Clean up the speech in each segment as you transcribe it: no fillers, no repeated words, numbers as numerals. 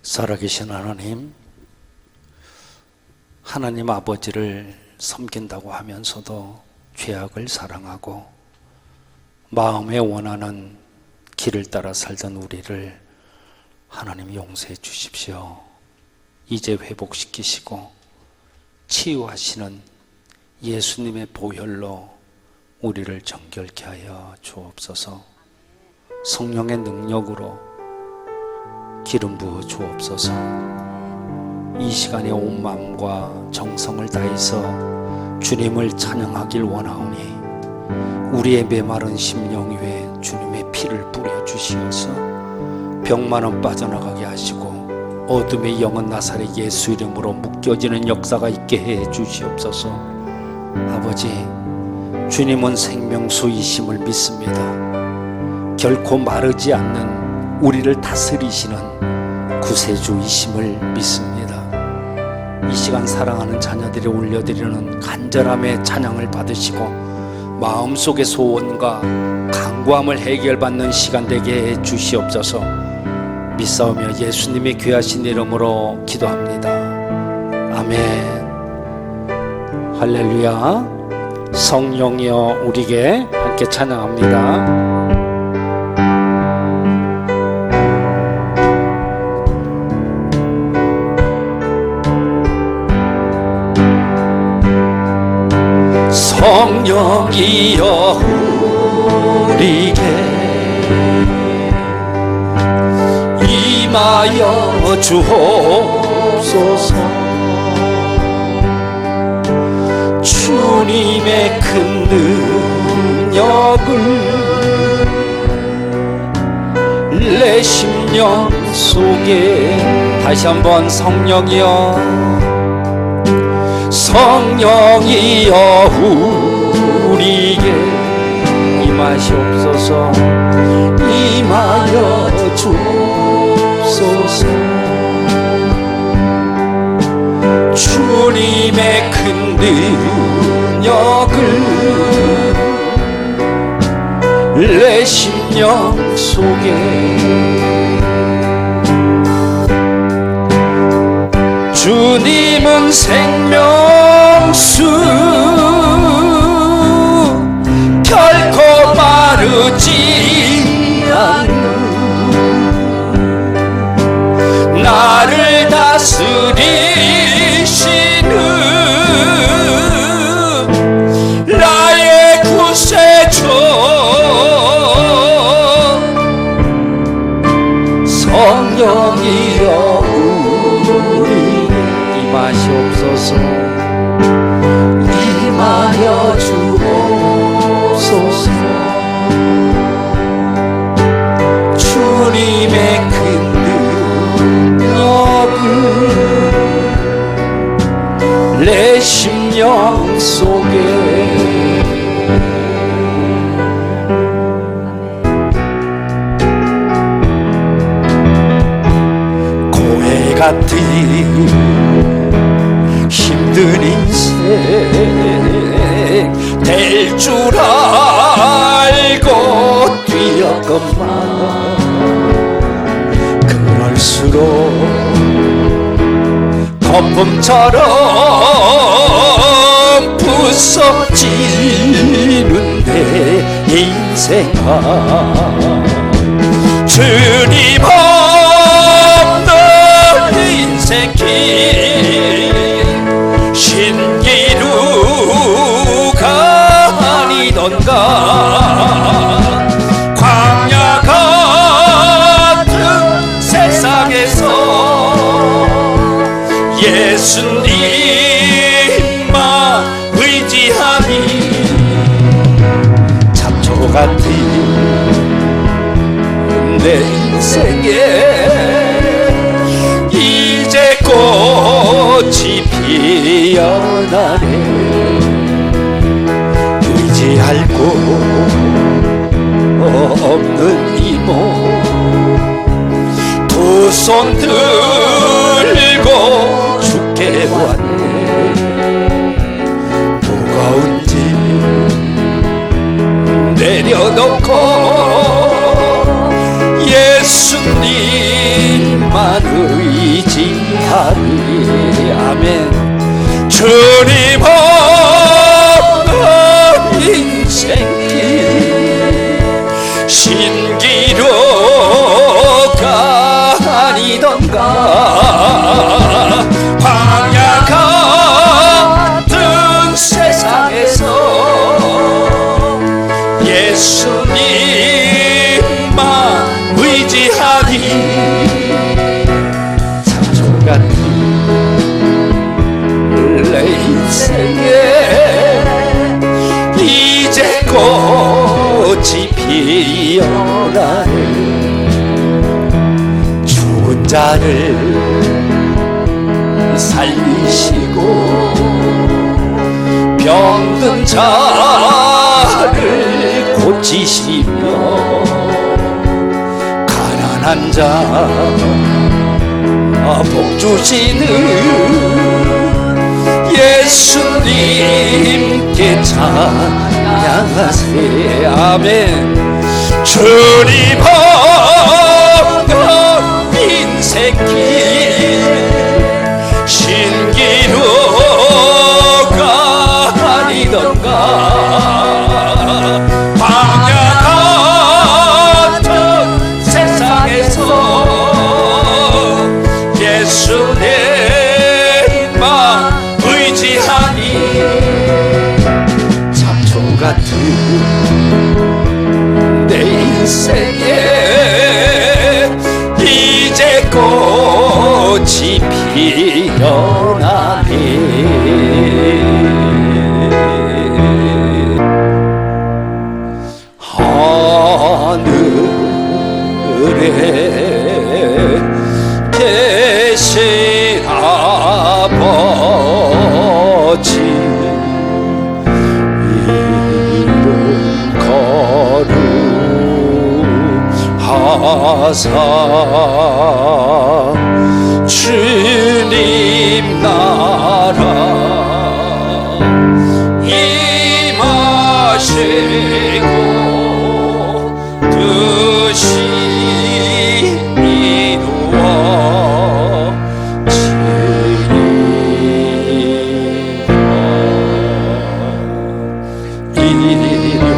살아계신 하나님 아버지를 섬긴다고 하면서도 죄악을 사랑하고 마음에 원하는 길을 따라 살던 우리를 하나님 용서해 주십시오. 이제 회복시키시고 치유하시는 예수님의 보혈로 우리를 정결케 하여 주옵소서. 성령의 능력으로 기름 부어 주옵소서. 이 시간에 온 마음과 정성을 다해서 주님을 찬양하길 원하오니 우리의 메마른 심령 위에 주님의 피를 뿌려 주시어서 병만은 빠져나가게 하시고 어둠의 영은 나사렛 예수 이름으로 묶여지는 역사가 있게 해 주시옵소서. 아버지, 주님은 생명수이심을 믿습니다. 결코 마르지 않는 우리를 다스리시는 구세주이심을 믿습니다. 이 시간 사랑하는 자녀들이 올려드리는 간절함의 찬양을 받으시고 마음속의 소원과 간구함을 해결받는 시간 되게 해 주시옵소서. 믿사오며 예수님의 귀하신 이름으로 기도합니다. 아멘. 할렐루야. 성령이여 우리에게 함께 찬양합니다. 성령이여 우리에게 임하여 주옵소서. 주님의 큰 능력을 내 심령 속에 다시 한번 성령이여 성령이여 우리에게 임하시옵소서. 임하여 주옵소서. 주님의 큰 능력을 내 심령 속에 주님은 생명수 결코 마르지 않는 나를 다스리시는 나의 구세주 성령이여 임하시옵소서. 임하여 주옵소서. 주님의 큰 능력을 내 심령 속에 고해 같은 힘든 인생 될 줄 알고 뛰었건만 그럴수록 거품처럼 부서지는 내 인생아 주님 없는 인생길 신기루가 아니던가 광야 같은 세상에서 예수님만 의지하니 잡초 같은 내 인생에 이제 꽃이 피어나네. 의지할 곳 없는 이모 두 손 들고 죽게 왔네. 무거운 짐 내려놓고 예수님만 의지하네. 하리. 아멘. 주님 없는 인생길 신기루가 아니던가 광야 같은 세상에서 예수님만 의지하니 창조 같은 내 인생에 이제 꽃이 피어나네. 죽은 자를 살리시고 병든 자를 고치시며 가난한 자 복 주시는 예수님께 찬양하세. 아멘. 주님 없는 인생길 신기루가 아니던가 광야 같은 세상에서 예수님만 의지하니 잡초 같은 내 인생에 이제 꽃이 피어나네. 하늘에 계신 아버지 이름 거룩하사 주님 나라 임하시고 뜻이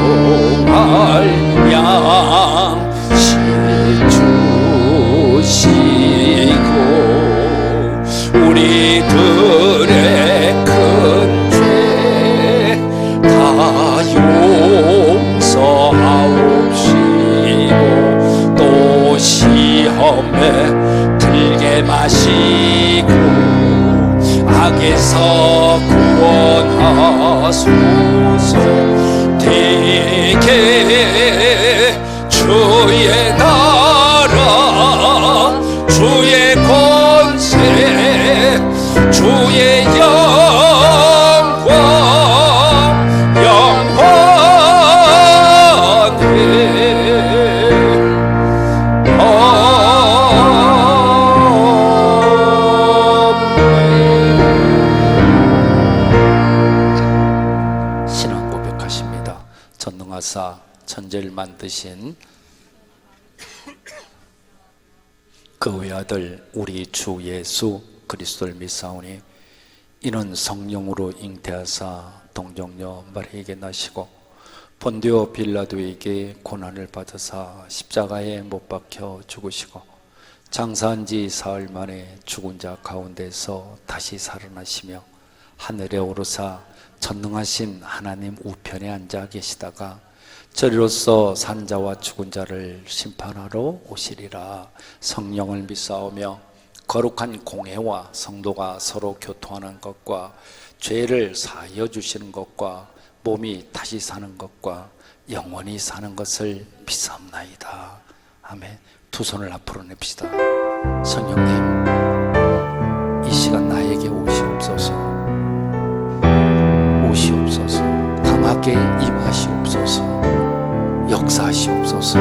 일용할 양식 주시고 우리들의 큰 죄 다 용서하옵시고 또 시험에 들게 마시고 악에서 구원하소서. 되게 주의 나라 주의 권세 주의 영광 영원히 신앙 고백하십니다. 전능하사 천지를 만드신 그 외아들 우리 주 예수 그리스도를 믿사오니 이는 성령으로 잉태하사 동정녀 마리아에게 나시고 본디오 빌라도에게 고난을 받으사 십자가에 못 박혀 죽으시고 장사한 지 사흘 만에 죽은 자 가운데서 다시 살아나시며 하늘에 오르사 전능하신 하나님 우편에 앉아 계시다가 저리로서 산 자와 죽은 자를 심판하러 오시리라. 성령을 믿사오며 거룩한 공회와 성도가 서로 교통하는 것과 죄를 사하여 주시는 것과 몸이 다시 사는 것과 영원히 사는 것을 믿사옵나이다. 아멘. 두 손을 앞으로 냅시다. 성령님, 이 시간 나에게 오시옵소서. 오시옵소서. 강하게 임하시옵소서. 역사하시옵소서.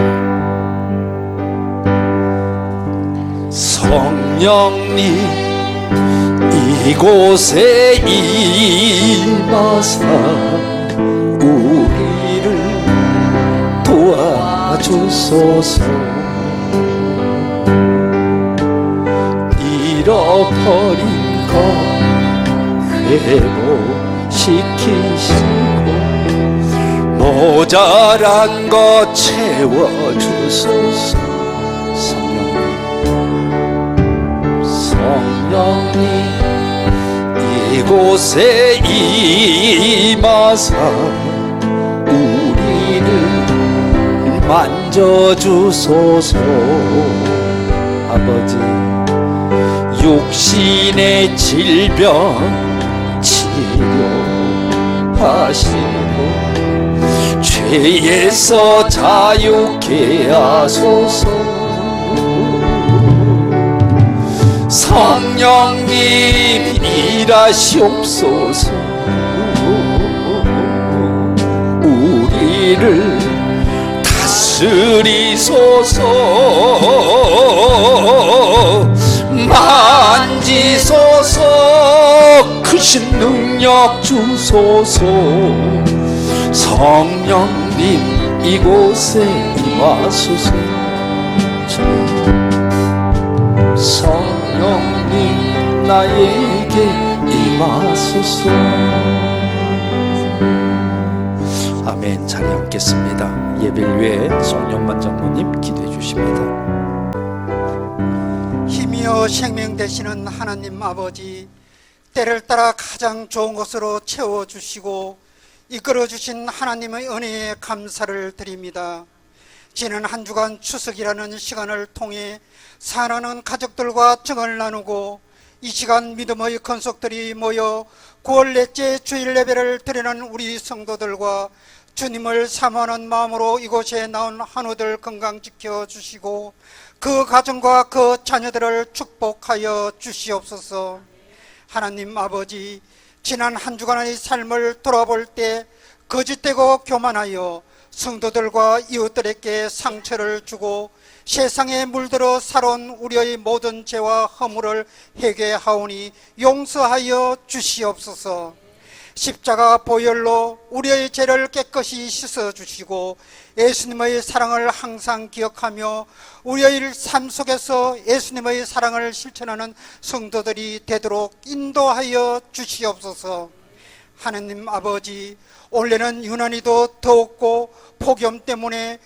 성령님 이곳에 임하사 우리를 도와주소서. 이 잃어버린 것 회복시키시고 모자란 것 채워주소서. 성령님 이곳에 임하사 우리를 만져주소서. 아버지, 육신의 질병 치료하시고 죄에서 자유케 하소서. 성령님 일하시옵소서. 우리를 다스리소서. 만지소서. 크신 능력 주소서. 성령님 이곳에 임하소서. 성령님 나에게 임하소서. 아멘. 자리 앉겠습니다. 예배를 위해 송영만 장로님 기도해 주십니다. 힘이여 생명 되시는 하나님 아버지, 때를 따라 가장 좋은 것으로 채워주시고 이끌어주신 하나님의 은혜에 감사를 드립니다. 지난 한 주간 추석이라는 시간을 통해 사랑하는 가족들과 정을 나누고 이 시간 믿음의 권속들이 모여 9월 넷째 주일 예배를 드리는 우리 성도들과 주님을 사모하는 마음으로 이곳에 나온 한우들 건강 지켜주시고 그 가정과 그 자녀들을 축복하여 주시옵소서. 하나님 아버지, 지난 한 주간의 삶을 돌아볼 때 거짓되고 교만하여 성도들과 이웃들에게 상처를 주고 세상에 물들어 살아온 우리의 모든 죄와 허물을 회개하오니 용서하여 주시옵소서. 십자가 보혈로 우리의 죄를 깨끗이 씻어주시고 예수님의 사랑을 항상 기억하며 우리의 삶 속에서 예수님의 사랑을 실천하는 성도들이 되도록 인도하여 주시옵소서. 하나님 아버지, 올해는 유난히도 더웠고 폭염 때문에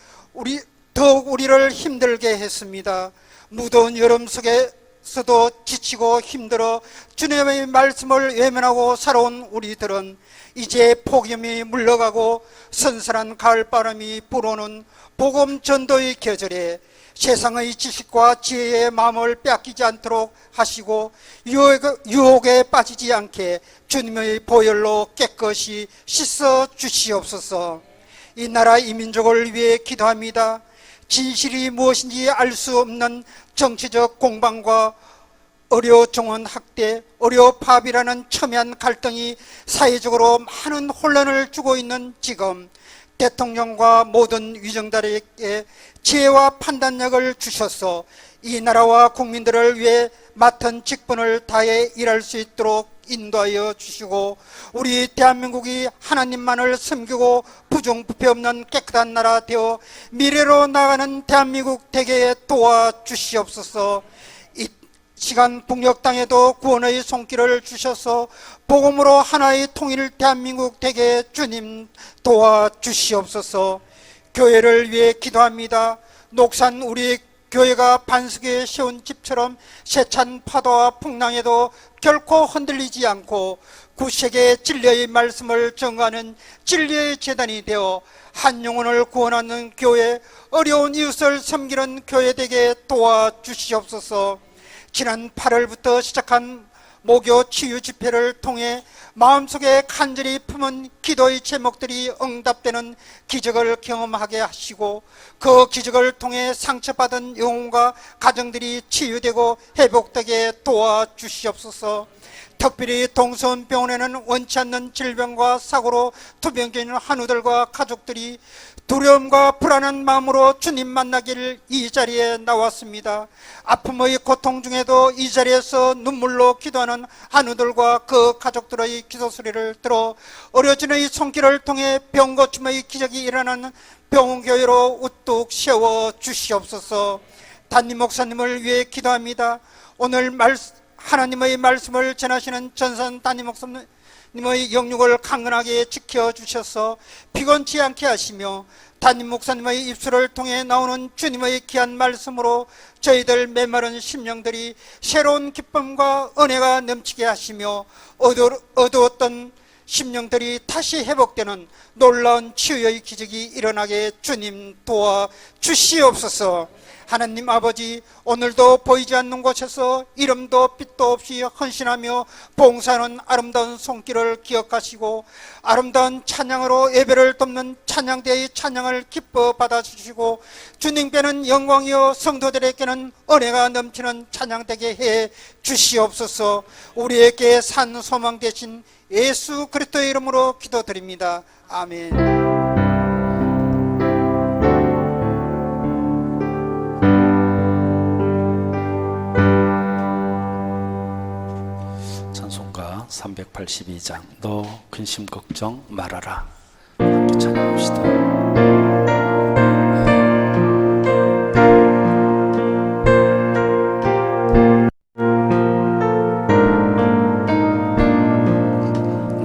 더욱 우리를 힘들게 했습니다. 무더운 여름 속에서도 지치고 힘들어 주님의 말씀을 외면하고 살아온 우리들은 이제 폭염이 물러가고 선선한 가을바람이 불어오는 복음 전도의 계절에 세상의 지식과 지혜의 마음을 빼앗기지 않도록 하시고 유혹에 빠지지 않게 주님의 보혈로 깨끗이 씻어 주시옵소서. 이 나라 이 민족을 위해 기도합니다. 진실이 무엇인지 알 수 없는 정치적 공방과 의료 종원 학대, 의료 파업이라는 첨예한 갈등이 사회적으로 많은 혼란을 주고 있는 지금 대통령과 모든 위정자에게 지혜와 판단력을 주셔서 이 나라와 국민들을 위해 맡은 직분을 다해 일할 수 있도록 인도하여 주시고 우리 대한민국이 하나님만을 섬기고 부정부패 없는 깨끗한 나라 되어 미래로 나가는 대한민국 되게 도와주시옵소서. 이 시간 북녘 땅에도 구원의 손길을 주셔서 복음으로 하나의 통일 대한민국 되게 주님 도와주시옵소서. 교회를 위해 기도합니다. 녹산 우리 교회가 반석에 세운 집처럼 세찬 파도와 풍랑에도 결코 흔들리지 않고 구세계 진리의 말씀을 전가하는 진리의 재단이 되어 한 영혼을 구원하는 교회, 어려운 이웃을 섬기는 교회 되게 도와주시옵소서. 지난 8월부터 시작한 목요 치유 집회를 통해 마음속에 간절히 품은 기도의 제목들이 응답되는 기적을 경험하게 하시고 그 기적을 통해 상처받은 영혼과 가정들이 치유되고 회복되게 도와주시옵소서. 특별히 동서원병원에는 원치 않는 질병과 사고로 투병되는 한우들과 가족들이 두려움과 불안한 마음으로 주님 만나기를 이 자리에 나왔습니다. 아픔의 고통 중에도 이 자리에서 눈물로 기도하는 한우들과 그 가족들의 기도 소리를 들어 어려진의 손길을 통해 병 고침의 기적이 일어나는 병원교회로 우뚝 세워 주시옵소서. 담임 목사님을 위해 기도합니다. 오늘 하나님의 말씀을 전하시는 전산 담임 목사님의 영육을 강건하게 지켜주셔서 피곤치 않게 하시며 담임 목사님의 입술을 통해 나오는 주님의 귀한 말씀으로 저희들 메마른 심령들이 새로운 기쁨과 은혜가 넘치게 하시며 어두웠던 심령들이 다시 회복되는 놀라운 치유의 기적이 일어나게 주님 도와 주시옵소서. 하나님 아버지, 오늘도 보이지 않는 곳에서 이름도 빛도 없이 헌신하며 봉사하는 아름다운 손길을 기억하시고 아름다운 찬양으로 예배를 돕는 찬양대의 찬양을 기뻐 받아주시고 주님께는 영광이요 성도들에게는 은혜가 넘치는 찬양되게 해 주시옵소서. 우리에게 산 소망 되신 예수 그리스도의 이름으로 기도드립니다. 아멘. 찬송가 382장 너 근심 걱정 말아라. 함께 찬양합시다.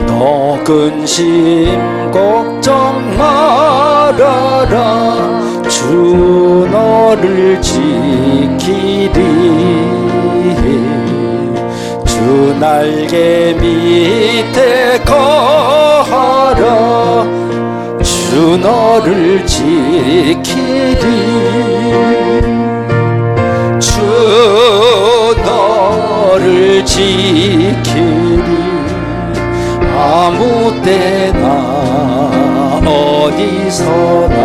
너 근심 걱정 말아라. 주 너를 지키리. 주 날개 밑에 거하라. 주 너를 지키리. 주 너를 지키리. 아무 때나 어디서나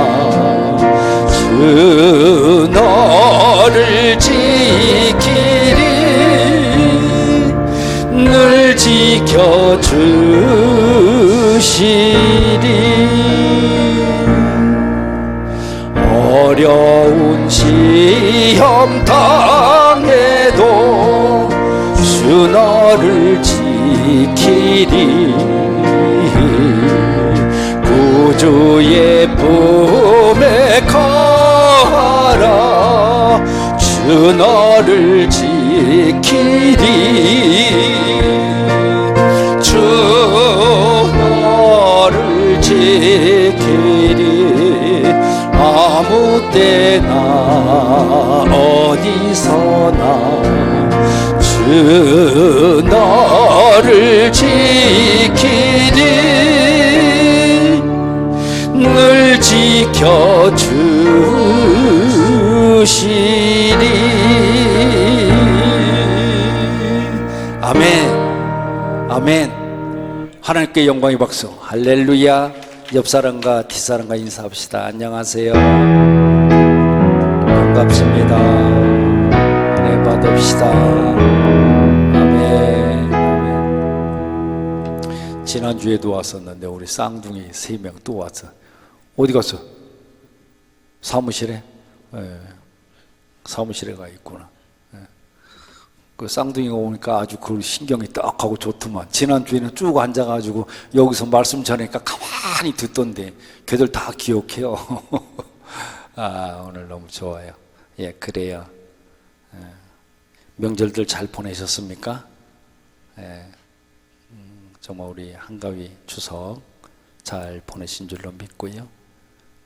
주 너를 지키리. 늘 지켜주시리. 어려운 시험 당해도 주 너를 지키리. 구주의 품에 거하라. 주 너를 지키리. 주 너를 지키리. 아무 때나 어디서나 주 너를 지키리. 늘 지켜주시리. 아멘. 아멘. 하나님께 영광의 박수. 할렐루야. 옆사람과 뒷사람과 인사합시다. 안녕하세요. 반갑습니다. 네, 받읍시다. 아멘. 아멘. 지난주에도 왔었는데 우리 쌍둥이 3명 또 왔어. 어디 갔어? 사무실에? 네. 사무실에 가 있구나. 네. 그 쌍둥이가 오니까 아주 그 신경이 딱 하고 좋더만. 지난주에는 쭉 앉아가지고 여기서 말씀 전하니까 가만히 듣던데 걔들 다 기억해요. 아, 오늘 너무 좋아요. 예, 그래요. 예. 명절들 잘 보내셨습니까? 예. 정말 우리 한가위 추석 잘 보내신 줄로 믿고요.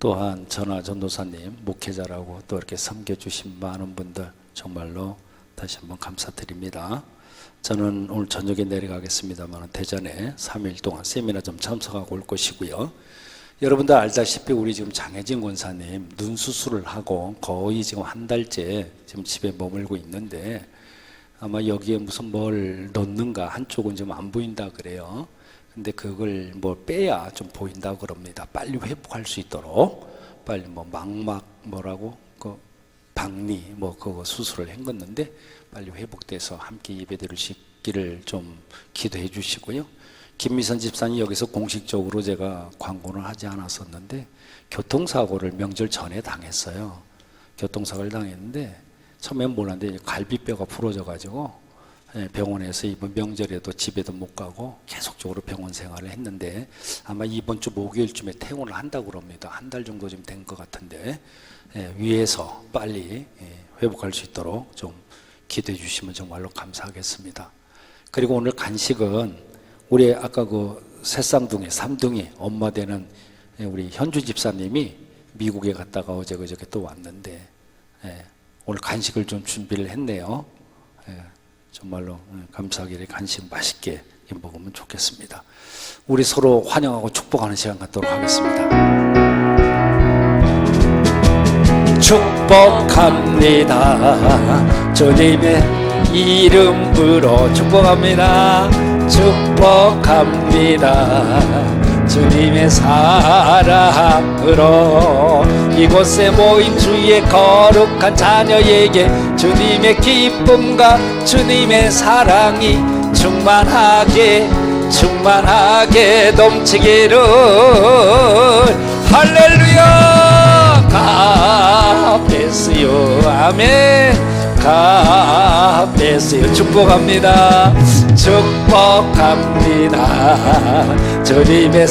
또한 전도사님, 목회자라고 또 이렇게 섬겨주신 많은 분들 정말로 다시 한번 감사드립니다. 저는 오늘 저녁에 내려가겠습니다만 대전에 3일 동안 세미나 좀 참석하고 올 것이고요. 여러분들 알다시피 우리 지금 장혜진 권사님 눈 수술을 하고 거의 지금 한 달째 지금 집에 머물고 있는데 아마 여기에 무슨 뭘 넣는가 한쪽은 좀 안 보인다 그래요. 근데 그걸 뭘 빼야 좀 보인다 그럽니다. 빨리 회복할 수 있도록 빨리 뭐 망막 뭐라고 그 박리 뭐 그거 수술을 했었는데 빨리 회복돼서 함께 예배드릴 수 있기를 좀 기도해 주시고요. 김미선 집사님 여기서 공식적으로 제가 광고는 하지 않았었는데 교통사고를 명절 전에 당했어요. 교통사고를 당했는데 처음엔 몰랐는데 갈비뼈가 부러져 가지고 병원에서 이번 명절에도 집에도 못 가고 계속적으로 병원 생활을 했는데 아마 이번 주 목요일쯤에 퇴원을 한다고 그럽니다. 한 달 정도 좀 된 것 같은데 위에서 빨리 회복할 수 있도록 좀 기도해 주시면 정말로 감사하겠습니다. 그리고 오늘 간식은 우리 아까 그 새쌍둥이, 삼둥이 엄마 되는 우리 현주 집사님이 미국에 갔다가 어제 그저께 또 왔는데 오늘 간식을 좀 준비를 했네요. 정말로 감사하게 간식 맛있게 먹으면 좋겠습니다. 우리 서로 환영하고 축복하는 시간 갖도록 하겠습니다. 축복합니다. 주님의 이름으로 축복합니다. 축복합니다. 주님의 사랑으로 이곳에 모인 주의 거룩한 자녀에게 주님의 기쁨과 주님의 사랑이 충만하게 넘치기를. 할렐루야. 가베스요. 아멘. 가베스요. 축복합니다. 축복합니다. 주님의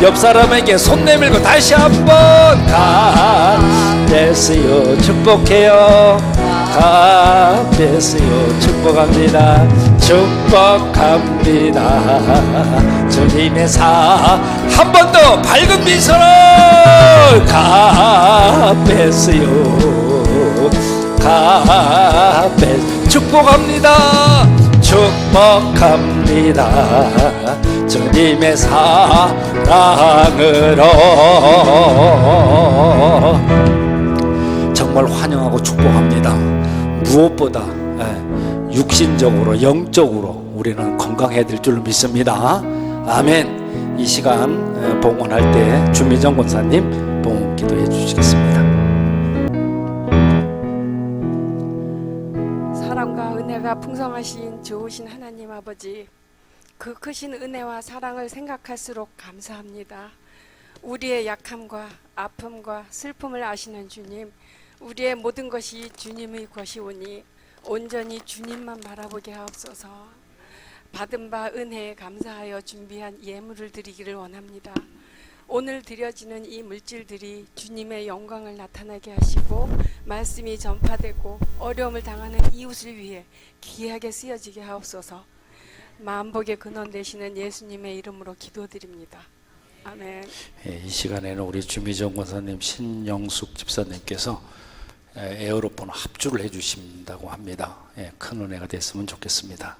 옆 사람에게 손 내밀고 다시 한번 가베스요. 축복해요. 가베스요. 축복합니다. 축복합니다. 주님의 한 번 더 밝은 미소로 가베스요. 축복합니다. 축복합니다. 주님의 사랑으로 정말 환영하고 축복합니다. 무엇보다 육신적으로 영적으로 우리는 건강해야 될 줄로 믿습니다. 아멘. 이 시간 봉헌할 때 주미정 권사님 봉헌 기도해 주시겠습니다. 사랑과 은혜가 풍성하신 좋으신 하나님 아버지, 그 크신 은혜와 사랑을 생각할수록 감사합니다. 우리의 약함과 아픔과 슬픔을 아시는 주님, 우리의 모든 것이 주님의 것이오니 온전히 주님만 바라보게 하옵소서. 받은 바 은혜에 감사하여 준비한 예물을 드리기를 원합니다. 오늘 드려지는 이 물질들이 주님의 영광을 나타나게 하시고 말씀이 전파되고 어려움을 당하는 이웃을 위해 귀하게 쓰여지게 하옵소서. 만복의 근원 되시는 예수님의 이름으로 기도드립니다. 아멘. 이 시간에는 우리 주미정 권사님, 신영숙 집사님께서 에어로폰 합주를 해주신다고 합니다. 큰 은혜가 됐으면 좋겠습니다.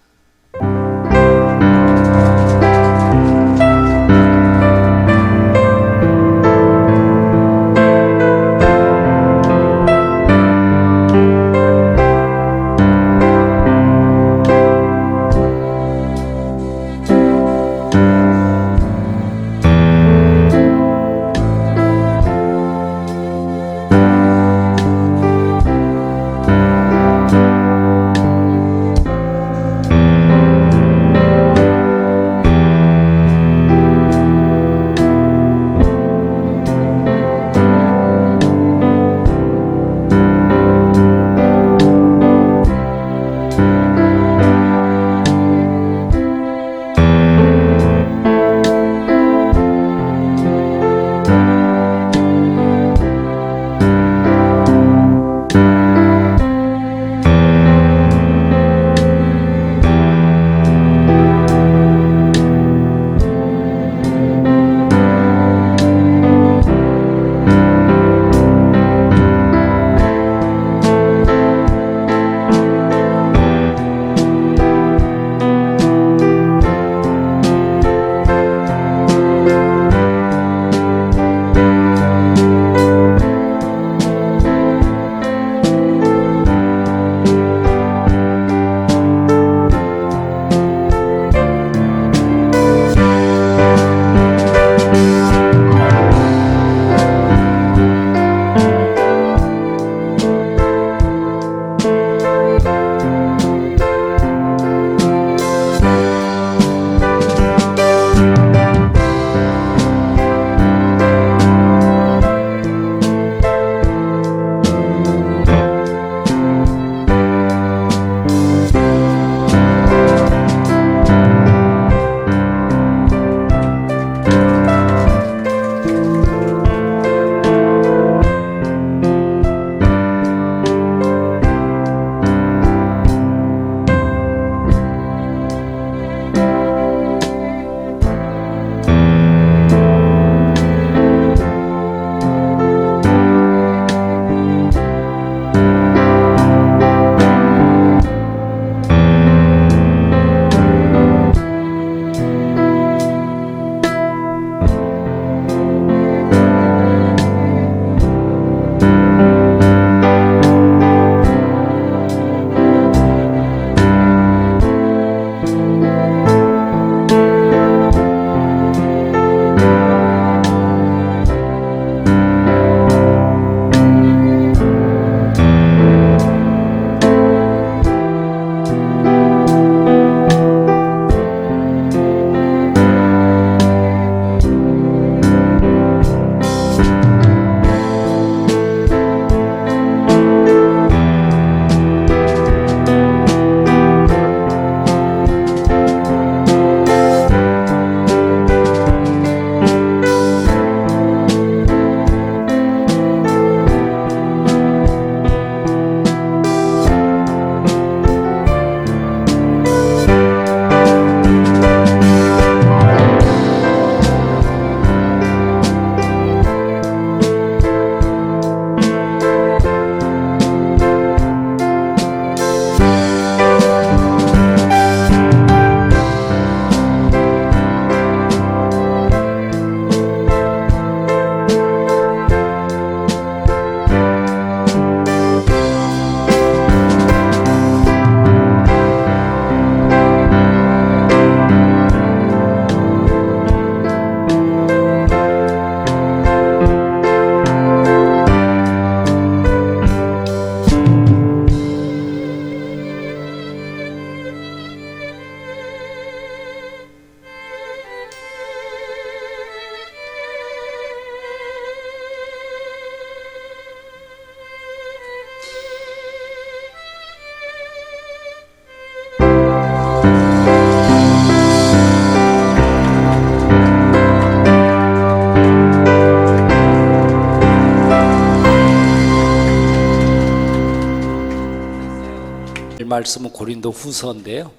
말씀은 고린도 후서인데요.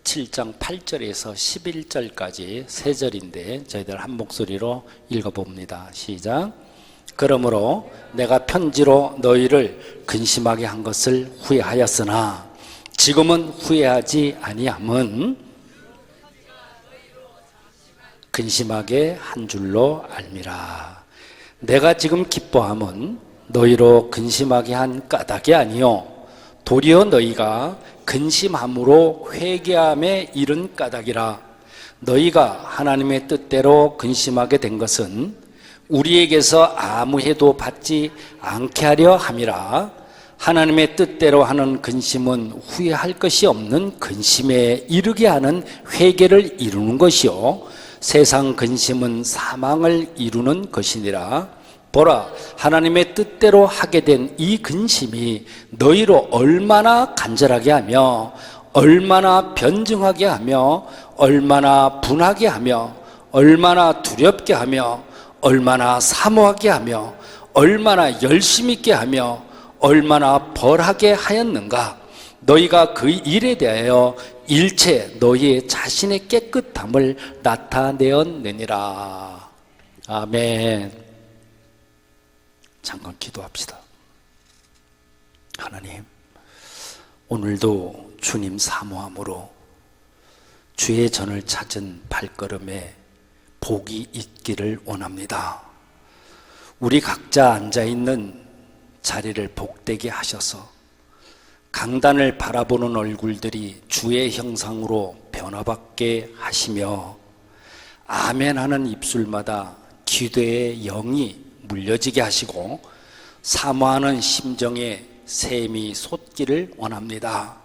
7장 8절에서 11절까지 세 절인데 저희들 한 목소리로 읽어봅니다. 시작. 그러므로 내가 편지로 너희를 근심하게 한 것을 후회하였으나 지금은 후회하지 아니함은 근심하게 한 줄로 알미라. 내가 지금 기뻐함은 너희로 근심하게 한 까닭이 아니요 도리어 너희가 근심함으로 회개함에 이른 까닭이라. 너희가 하나님의 뜻대로 근심하게 된 것은 우리에게서 아무 해도 받지 않게 하려 함이라. 하나님의 뜻대로 하는 근심은 후회할 것이 없는 근심에 이르게 하는 회개를 이루는 것이요 세상 근심은 사망을 이루는 것이니라. 보라, 하나님의 뜻대로 하게 된 이 근심이 너희로 얼마나 간절하게 하며 얼마나 변증하게 하며 얼마나 분하게 하며 얼마나 두렵게 하며 얼마나 사모하게 하며 얼마나 열심 있게 하며 얼마나 벌하게 하였는가. 너희가 그 일에 대하여 일체 너희의 자신의 깨끗함을 나타내었느니라. 아멘. 잠깐 기도합시다. 하나님, 오늘도 주님 사모함으로 주의 전을 찾은 발걸음에 복이 있기를 원합니다. 우리 각자 앉아있는 자리를 복되게 하셔서 강단을 바라보는 얼굴들이 주의 형상으로 변화받게 하시며 아멘 하는 입술마다 기도의 영이 물려지게 하시고 사모하는 심정에 샘이 솟기를 원합니다.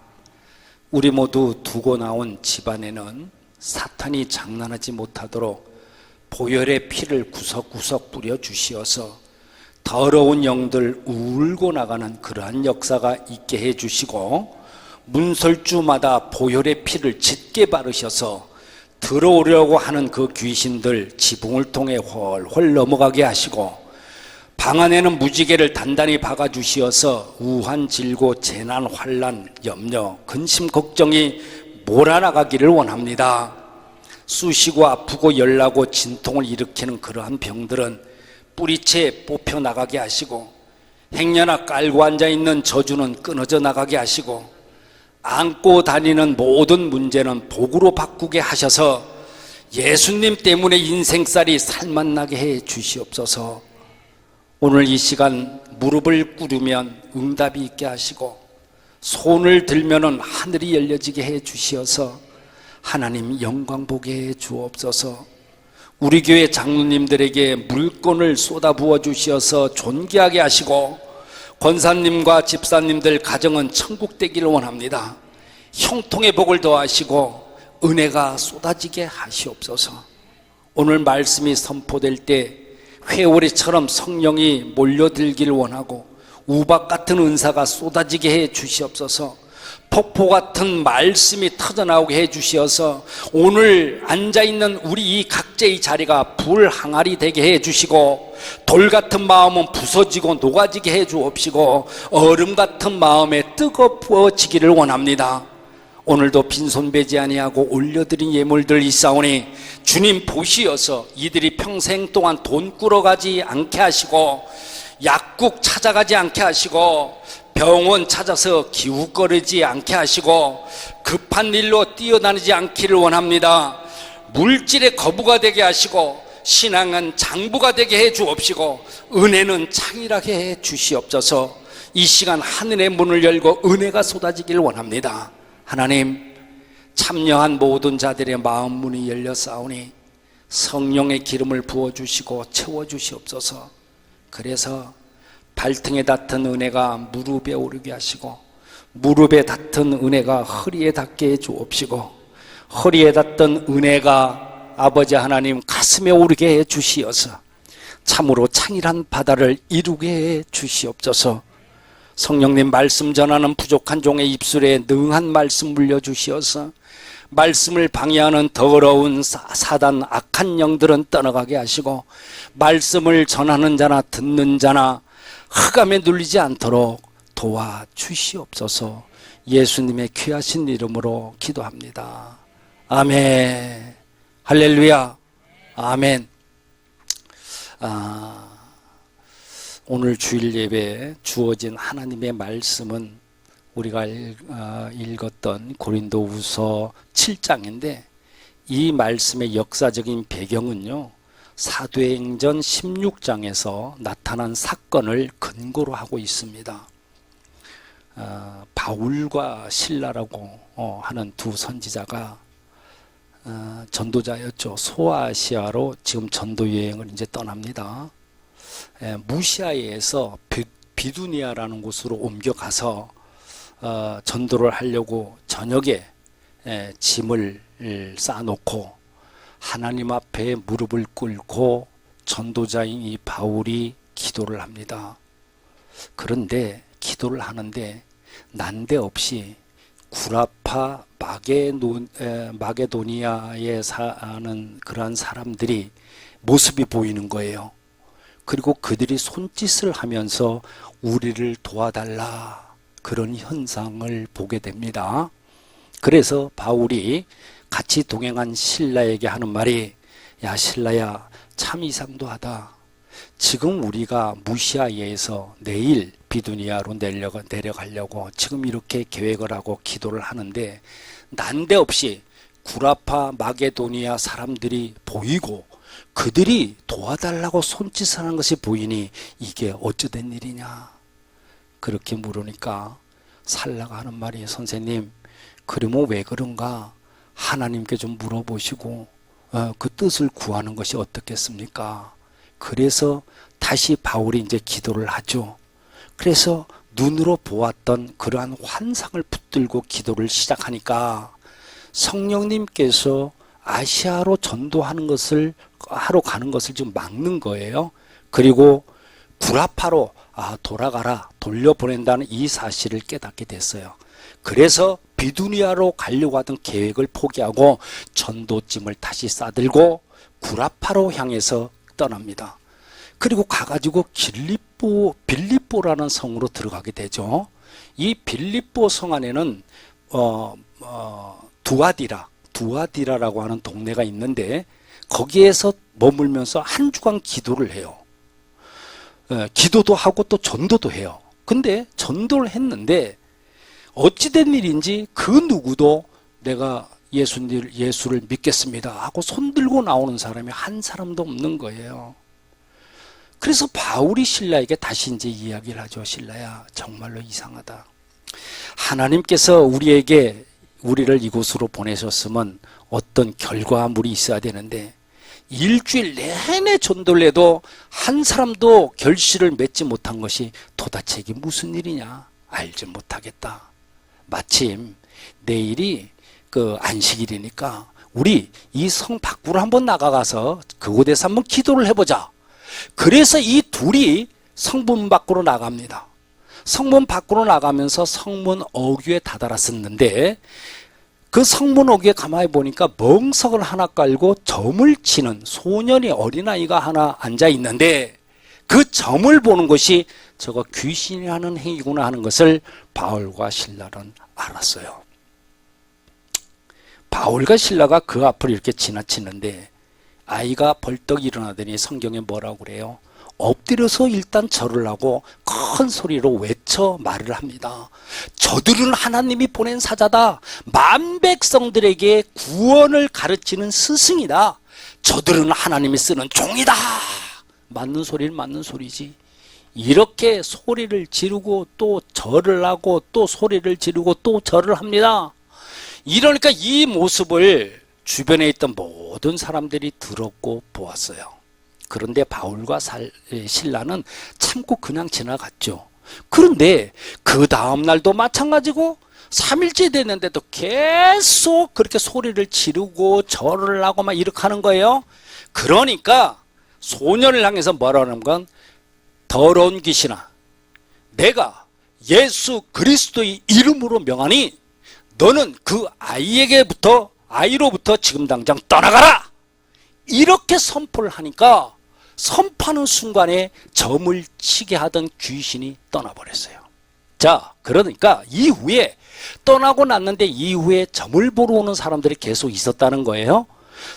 우리 모두 두고 나온 집안에는 사탄이 장난하지 못하도록 보혈의 피를 구석구석 뿌려 주시어서 더러운 영들 울고 나가는 그러한 역사가 있게 해 주시고 문설주마다 보혈의 피를 짙게 바르셔서 들어오려고 하는 그 귀신들 지붕을 통해 훨훨 넘어가게 하시고 방 안에는 무지개를 단단히 박아주시어서 우한, 질고, 재난, 환난, 염려, 근심, 걱정이 몰아나가기를 원합니다. 쑤시고 아프고 열나고 진통을 일으키는 그러한 병들은 뿌리채 뽑혀 나가게 하시고 행여나 깔고 앉아있는 저주는 끊어져 나가게 하시고 안고 다니는 모든 문제는 복으로 바꾸게 하셔서 예수님 때문에 인생살이 살맛나게 해 주시옵소서. 오늘 이 시간 무릎을 꿇으면 응답이 있게 하시고 손을 들면은 하늘이 열려지게 해 주시어서 하나님 영광 보게 해 주옵소서. 우리 교회 장로님들에게 물건을 쏟아 부어 주시어서 존귀하게 하시고 권사님과 집사님들 가정은 천국 되기를 원합니다. 형통의 복을 더하시고 은혜가 쏟아지게 하시옵소서. 오늘 말씀이 선포될 때 회오리처럼 성령이 몰려들기를 원하고 우박 같은 은사가 쏟아지게 해 주시옵소서. 폭포 같은 말씀이 터져나오게 해 주시어서 오늘 앉아있는 우리 이 각자의 자리가 불 항아리 되게 해 주시고 돌 같은 마음은 부서지고 녹아지게 해 주옵시고 얼음 같은 마음에 뜨거워지기를 원합니다. 오늘도 빈손 배지 아니하고 올려드린 예물들 있사오니 주님 보시어서 이들이 평생 동안 돈 꾸러가지 않게 하시고 약국 찾아가지 않게 하시고 병원 찾아서 기웃거리지 않게 하시고 급한 일로 뛰어다니지 않기를 원합니다. 물질의 거부가 되게 하시고 신앙은 장부가 되게 해 주옵시고 은혜는 창이라게 해 주시옵소서. 이 시간 하늘의 문을 열고 은혜가 쏟아지기를 원합니다. 하나님, 참여한 모든 자들의 마음 문이 열려 싸우니 성령의 기름을 부어주시고 채워주시옵소서. 그래서 발등에 닿던 은혜가 무릎에 오르게 하시고 무릎에 닿던 은혜가 허리에 닿게 해 주옵시고 허리에 닿던 은혜가 아버지 하나님 가슴에 오르게 해 주시어서 참으로 창일한 바다를 이루게 해 주시옵소서. 성령님, 말씀 전하는 부족한 종의 입술에 능한 말씀 물려주시어서 말씀을 방해하는 더러운 사단 악한 영들은 떠나가게 하시고 말씀을 전하는 자나 듣는 자나 흑암에 눌리지 않도록 도와주시옵소서. 예수님의 귀하신 이름으로 기도합니다. 아멘. 할렐루야. 아멘. 오늘 주일 예배에 주어진 하나님의 말씀은 우리가 읽었던 고린도후서 7장인데 이 말씀의 역사적인 배경은요, 사도행전 16장에서 나타난 사건을 근거로 하고 있습니다. 바울과 실라라고 하는 두 선지자가 전도자였죠. 소아시아로 지금 전도 여행을 이제 떠납니다. 무시아에서 비두니아라는 곳으로 옮겨가서 전도를 하려고 저녁에 짐을 쌓아놓고 하나님 앞에 무릎을 꿇고 전도자인 이 바울이 기도를 합니다. 그런데 기도를 하는데 난데없이 구라파 마게도니아에 사는 그러한 사람들이 모습이 보이는 거예요. 그리고 그들이 손짓을 하면서 우리를 도와달라, 그런 현상을 보게 됩니다. 그래서 바울이 같이 동행한 신라에게 하는 말이, 야 신라야, 참 이상도 하다. 지금 우리가 무시아에서 내일 비두니아로 내려가려고 지금 이렇게 계획을 하고 기도를 하는데 난데없이 구라파 마게도니아 사람들이 보이고 그들이 도와달라고 손짓을 하는 것이 보이니 이게 어찌된 일이냐. 그렇게 물으니까 살라가 하는 말이, 선생님, 그러면 왜 그런가 하나님께 좀 물어보시고 그 뜻을 구하는 것이 어떻겠습니까? 그래서 다시 바울이 이제 기도를 하죠. 그래서 눈으로 보았던 그러한 환상을 붙들고 기도를 시작하니까 성령님께서 아시아로 전도하는 것을 하러 가는 것을 좀 막는 거예요. 그리고 구라파로 돌아가라, 돌려보낸다는 이 사실을 깨닫게 됐어요. 그래서 비두니아로 가려고 하던 계획을 포기하고 전도짐을 다시 싸들고 구라파로 향해서 떠납니다. 그리고 가가지고 빌립보라는 성으로 들어가게 되죠. 이 빌립보 성 안에는 두아디라라고 하는 동네가 있는데 거기에서 머물면서 한 주간 기도를 해요. 기도도 하고 또 전도도 해요. 근데 전도를 했는데 어찌된 일인지 그 누구도 내가 예수를 믿겠습니다 하고 손들고 나오는 사람이 한 사람도 없는 거예요. 그래서 바울이 신라에게 다시 이제 이야기를 하죠. 신라야, 정말로 이상하다. 하나님께서 우리를 이곳으로 보내셨으면 어떤 결과물이 있어야 되는데 일주일 내내 전도를 해도 한 사람도 결실을 맺지 못한 것이 도대체 이게 무슨 일이냐 알지 못하겠다. 마침 내일이 안식일이니까 우리 이 성 밖으로 한번 나가서 그곳에서 한번 기도를 해보자. 그래서 이 둘이 성문 밖으로 나갑니다. 성문 밖으로 나가면서 성문 어귀에 다다랐었는데 그 성문 어귀에 가만히 보니까 멍석을 하나 깔고 점을 치는 소년이, 어린아이가 하나 앉아 있는데 그 점을 보는 것이 저거 귀신이 하는 행위구나 하는 것을 바울과 신라는 알았어요. 바울과 신라가 그 앞을 이렇게 지나치는데 아이가 벌떡 일어나더니 성경에 뭐라고 그래요? 엎드려서 일단 절을 하고 큰 소리로 외쳐 말을 합니다. 저들은 하나님이 보낸 사자다. 만 백성들에게 구원을 가르치는 스승이다. 저들은 하나님이 쓰는 종이다. 맞는 소리는 맞는 소리지. 이렇게 소리를 지르고 또 절을 하고 또 소리를 지르고 또 절을 합니다. 이러니까 이 모습을 주변에 있던 모든 사람들이 들었고 보았어요. 그런데 바울과 신라는 참고 그냥 지나갔죠. 그런데 그 다음 날도 마찬가지고 3일째 됐는데도 계속 그렇게 소리를 지르고 절을 하고 막 이렇게 하는 거예요. 그러니까 소년을 향해서 뭐라는 건, 더러운 귀신아, 내가 예수 그리스도의 이름으로 명하니 너는 그 아이로부터 지금 당장 떠나가라. 이렇게 선포를 하니까 선포하는 순간에 점을 치게 하던 귀신이 떠나버렸어요. 자, 그러니까 이후에 떠나고 났는데 이후에 점을 보러 오는 사람들이 계속 있었다는 거예요.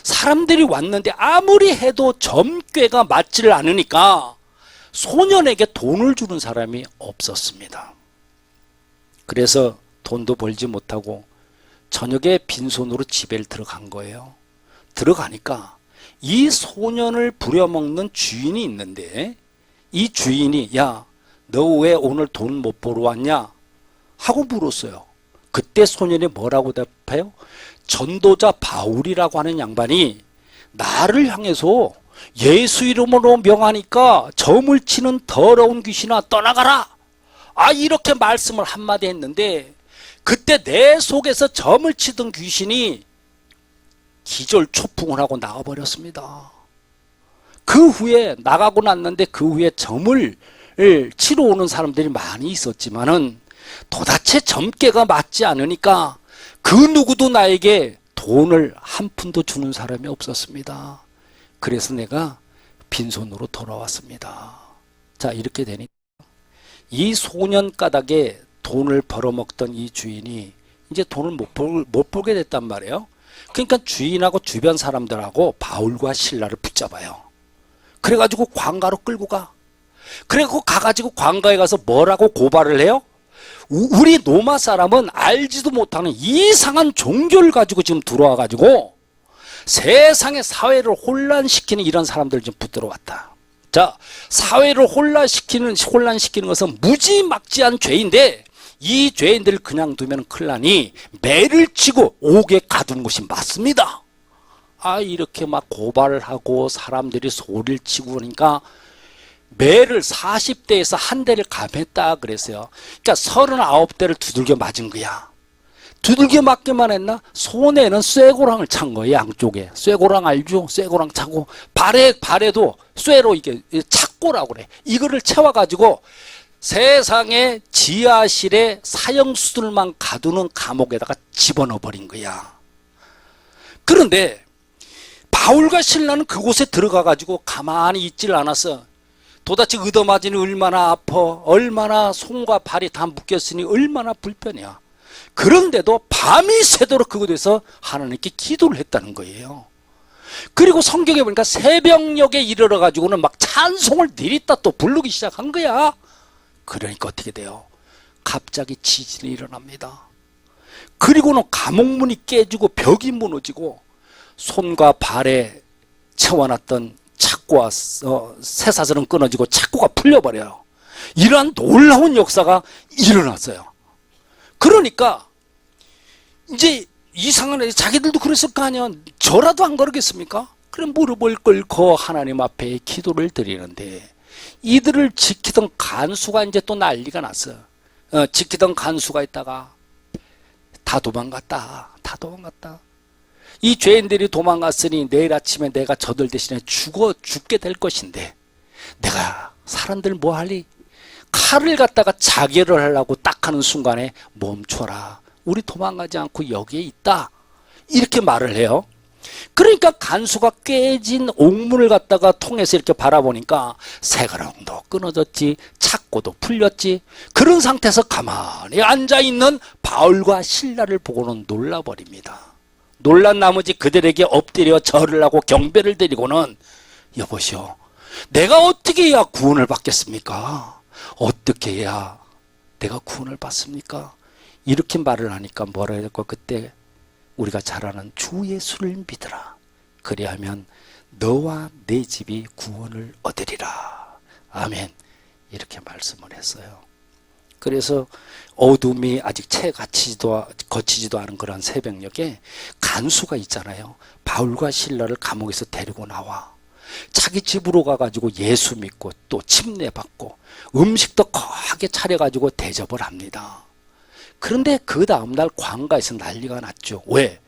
사람들이 왔는데 아무리 해도 점괘가 맞지를 않으니까 소년에게 돈을 주는 사람이 없었습니다. 그래서 돈도 벌지 못하고 저녁에 빈손으로 집에 들어간 거예요. 들어가니까 이 소년을 부려먹는 주인이 있는데 이 주인이 야, 너 왜 오늘 돈 못 벌어 왔냐? 하고 물었어요. 그때 소년이 뭐라고 답해요? 전도자 바울이라고 하는 양반이 나를 향해서 예수 이름으로 명하니까 점을 치는 더러운 귀신아 떠나가라. 이렇게 말씀을 한마디 했는데 그때 내 속에서 점을 치던 귀신이 기절초풍을 하고 나가버렸습니다. 그 후에 나가고 났는데 그 후에 점을 치러 오는 사람들이 많이 있었지만은 도대체 점괘가 맞지 않으니까 그 누구도 나에게 돈을 한 푼도 주는 사람이 없었습니다. 그래서 내가 빈손으로 돌아왔습니다. 자, 이렇게 되니까 이 소년 까닭에 돈을 벌어먹던 이 주인이 이제 돈을 못 벌게 됐단 말이에요. 그러니까 주인하고 주변 사람들하고 바울과 실라를 붙잡아요. 그래가지고 관가로 끌고 가. 그래갖고 가가지고 관가에 가서 뭐라고 고발을 해요? 우리 로마 사람은 알지도 못하는 이상한 종교를 가지고 지금 들어와가지고 세상의 사회를 혼란시키는 이런 사람들 좀 붙들어 왔다. 자, 사회를 혼란시키는 것은 무지막지한 죄인데 이 죄인들을 그냥 두면 큰일 나니 매를 치고 옥에 가두는 것이 맞습니다. 이렇게 막 고발을 하고 사람들이 소리를 치고 그러니까 매를 40대에서 한 대를 감했다 그랬어요. 그러니까 39대를 두들겨 맞은 거야. 두들겨 맞기만 했나? 손에는 쇠고랑을 찬 거예요. 양쪽에. 쇠고랑 알죠? 쇠고랑 차고 발에도 쇠로 이게 착고라고 그래. 이거를 채워가지고 세상에 지하실에 사형수들만 가두는 감옥에다가 집어넣어 버린 거야. 그런데 바울과 실라는 그곳에 들어가가지고 가만히 있질 않았어. 도대체 얻어맞으니 얼마나 아파, 얼마나 손과 발이 다 묶였으니 얼마나 불편해요. 그런데도 밤이 새도록 그곳에서 하나님께 기도를 했다는 거예요. 그리고 성경에 보니까 새벽녘에 이르러 가지고는 막 찬송을 내리다 또 부르기 시작한 거야. 그러니까 어떻게 돼요? 갑자기 지진이 일어납니다. 그리고는 감옥문이 깨지고 벽이 무너지고 손과 발에 채워놨던 착고와 쇠사슬은 끊어지고 착고가 풀려버려요. 이러한 놀라운 역사가 일어났어요. 그러니까 이제 이상한 애 자기들도 그랬을 거 아니야. 저라도 안 그러겠습니까? 그래 무릎을 꿇고 하나님 앞에 기도를 드리는데 이들을 지키던 간수가 이제 또 난리가 났어. 지키던 간수가 있다가 다 도망갔다. 이 죄인들이 도망갔으니 내일 아침에 내가 저들 대신에 죽게 될 것인데 내가 사람들 뭐 할리? 칼을 갖다가 자결을 하려고 딱 하는 순간에 멈춰라. 우리 도망가지 않고 여기에 있다. 이렇게 말을 해요. 그러니까 간수가 깨진 옥문을 갖다가 통해서 이렇게 바라보니까 새가랑도 끊어졌지, 착고도 풀렸지. 그런 상태에서 가만히 앉아있는 바울과 실라를 보고는 놀라버립니다. 놀란 나머지 그들에게 엎드려 절을 하고 경배를 드리고는 여보시오, 내가 어떻게 해야 구원을 받겠습니까? 어떻게 해야 내가 구원을 받습니까? 이렇게 말을 하니까 뭐라 해야 될까? 그때 우리가 잘 아는 주 예수를 믿으라. 그리하면 너와 내 집이 구원을 얻으리라. 아멘. 이렇게 말씀을 했어요. 그래서 어둠이 아직 채 거치지도 않은 그런 새벽녘에 간수가 있잖아요. 바울과 실라를 감옥에서 데리고 나와 자기 집으로 가가지고 예수 믿고 또 침례받고 음식도 거하게 차려가지고 대접을 합니다. 그런데 그 다음날 관가에서 난리가 났죠. 왜?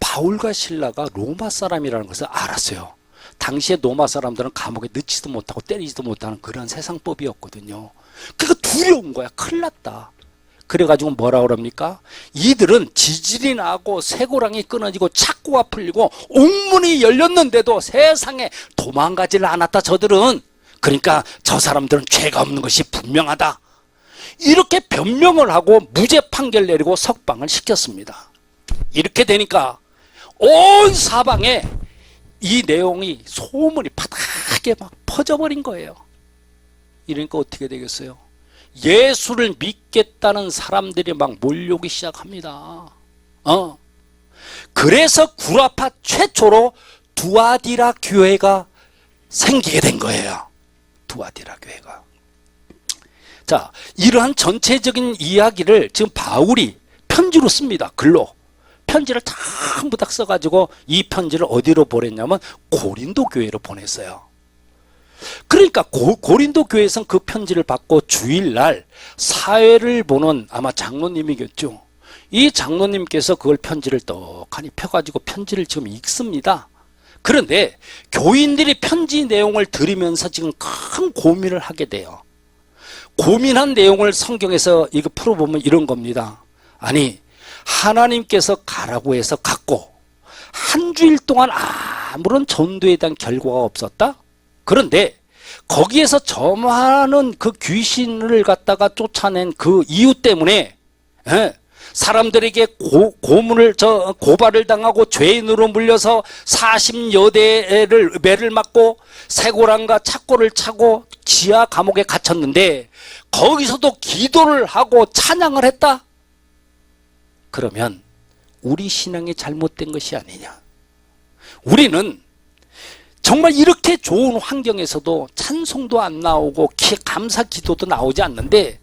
바울과 실라가 로마 사람이라는 것을 알았어요. 당시에 로마 사람들은 감옥에 넣지도 못하고 때리지도 못하는 그런 세상법이었거든요. 그러니까 두려운 거야. 큰일 났다. 그래가지고 뭐라 그럽니까? 이들은 지진이 나고 쇠고랑이 끊어지고 착고가 풀리고 옥문이 열렸는데도 세상에 도망가지를 않았다. 저들은. 그러니까 저 사람들은 죄가 없는 것이 분명하다. 이렇게 변명을 하고 무죄 판결 내리고 석방을 시켰습니다. 이렇게 되니까 온 사방에 이 내용이 소문이 바닥에 막 퍼져버린 거예요. 이러니까 어떻게 되겠어요? 예수를 믿겠다는 사람들이 막 몰려오기 시작합니다. 그래서 구라파 최초로 두아디라 교회가 생기게 된 거예요. 두아디라 교회가. 자, 이러한 전체적인 이야기를 지금 바울이 편지로 씁니다. 글로. 편지를 전부 다 써가지고 이 편지를 어디로 보냈냐면 고린도 교회로 보냈어요. 그러니까 고린도 교회에서는 그 편지를 받고 주일날 사회를 보는 아마 장로님이겠죠. 이 장로님께서 그걸 편지를 떡하니 펴가지고 편지를 지금 읽습니다. 그런데 교인들이 편지 내용을 들으면서 지금 큰 고민을 하게 돼요. 고민한 내용을 성경에서 이거 풀어보면 이런 겁니다. 아니, 하나님께서 가라고 해서 갔고 한 주일 동안 아무런 전도에 대한 결과가 없었다? 그런데 거기에서 저많은 그 귀신을 갖다가 쫓아낸 그 이유 때문에 사람들에게 고발을 당하고 죄인으로 물려서 40여 대를 매를 맞고 쇠고랑과 착고를 차고 지하 감옥에 갇혔는데 거기서도 기도를 하고 찬양을 했다? 그러면 우리 신앙이 잘못된 것이 아니냐? 우리는 정말 이렇게 좋은 환경에서도 찬송도 안 나오고 감사 기도도 나오지 않는데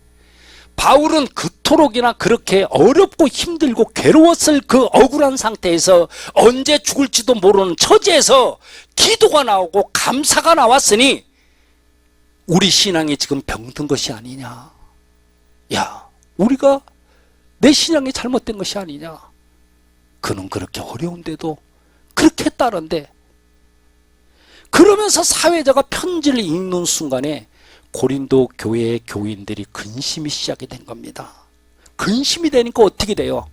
바울은 그토록이나 그렇게 어렵고 힘들고 괴로웠을 그 억울한 상태에서 언제 죽을지도 모르는 처지에서 기도가 나오고 감사가 나왔으니 우리 신앙이 지금 병든 것이 아니냐? 야, 우리가 내 신앙이 잘못된 것이 아니냐? 그는 그렇게 어려운데도 그렇게 했다는데 그러면서 사회자가 편지를 읽는 순간에 고린도 교회의 교인들이 근심이 시작이 된 겁니다. 근심이 되니까 어떻게 돼요?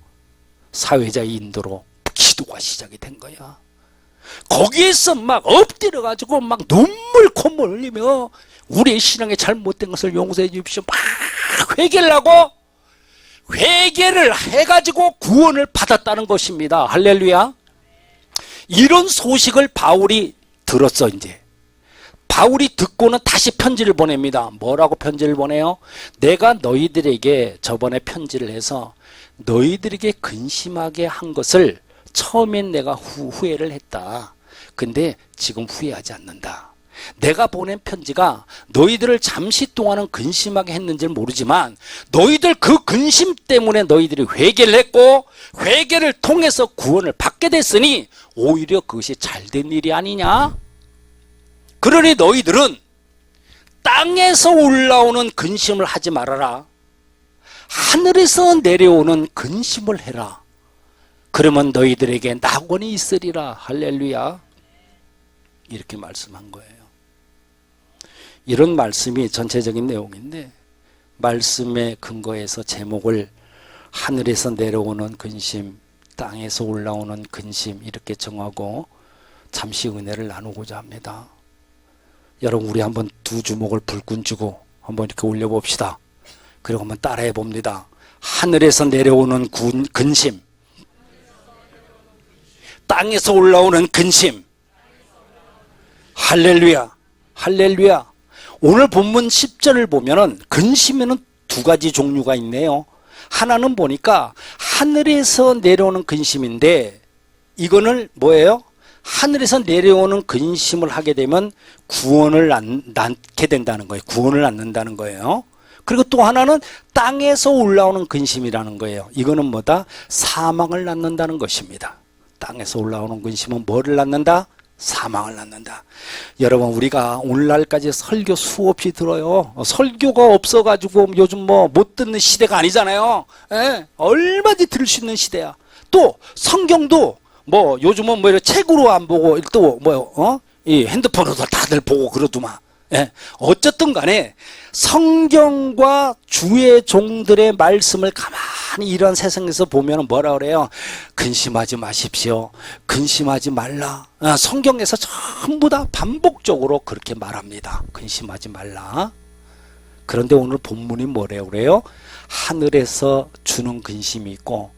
사회자의 인도로 기도가 시작이 된 거야. 거기에서 막 엎드려가지고 막 눈물 콧물 흘리며 우리의 신앙에 잘못된 것을 용서해 주십시오. 막 회개를 하고 회개를 해가지고 구원을 받았다는 것입니다. 할렐루야. 이런 소식을 바울이 들었어. 이제 바울이 듣고는 다시 편지를 보냅니다. 뭐라고 편지를 보내요? 내가 너희들에게 저번에 편지를 해서 너희들에게 근심하게 한 것을 처음엔 내가 후회를 했다. 근데 지금 후회하지 않는다. 내가 보낸 편지가 너희들을 잠시 동안은 근심하게 했는지는 모르지만 너희들 그 근심 때문에 너희들이 회개를 했고 회개를 통해서 구원을 받게 됐으니 오히려 그것이 잘된 일이 아니냐? 그러니 너희들은 땅에서 올라오는 근심을 하지 말아라. 하늘에서 내려오는 근심을 해라. 그러면 너희들에게 낙원이 있으리라. 할렐루야. 이렇게 말씀한 거예요. 이런 말씀이 전체적인 내용인데 말씀의 근거에서 제목을 하늘에서 내려오는 근심, 땅에서 올라오는 근심 이렇게 정하고 잠시 은혜를 나누고자 합니다. 여러분 우리 한번 두 주먹을 불끈 쥐고 한번 이렇게 올려봅시다. 그리고 한번 따라해 봅니다. 하늘에서 내려오는 근심, 땅에서 올라오는 근심. 할렐루야, 할렐루야. 오늘 본문 10절을 보면은 근심에는 두 가지 종류가 있네요. 하나는 보니까 하늘에서 내려오는 근심인데 이거는 뭐예요? 하늘에서 내려오는 근심을 하게 되면 구원을 낳게 된다는 거예요. 구원을 낳는다는 거예요. 그리고 또 하나는 땅에서 올라오는 근심이라는 거예요. 이거는 뭐다? 사망을 낳는다는 것입니다. 땅에서 올라오는 근심은 뭐를 낳는다? 사망을 낳는다. 여러분 우리가 오늘날까지 설교 수없이 들어요. 설교가 없어가지고 요즘 뭐 못 듣는 시대가 아니잖아요. 얼마든지 들을 수 있는 시대야. 또 성경도 뭐 요즘은 뭐 이렇게 책으로 안 보고 또 이 핸드폰으로 다들 보고 그러더만. 어쨌든 간에 성경과 주의 종들의 말씀을 가만히 이런 세상에서 보면 뭐라 그래요? 근심하지 마십시오. 근심하지 말라. 성경에서 전부 다 반복적으로 그렇게 말합니다. 근심하지 말라. 그런데 오늘 본문이 뭐래요? 그래요? 하늘에서 주는 근심이 있고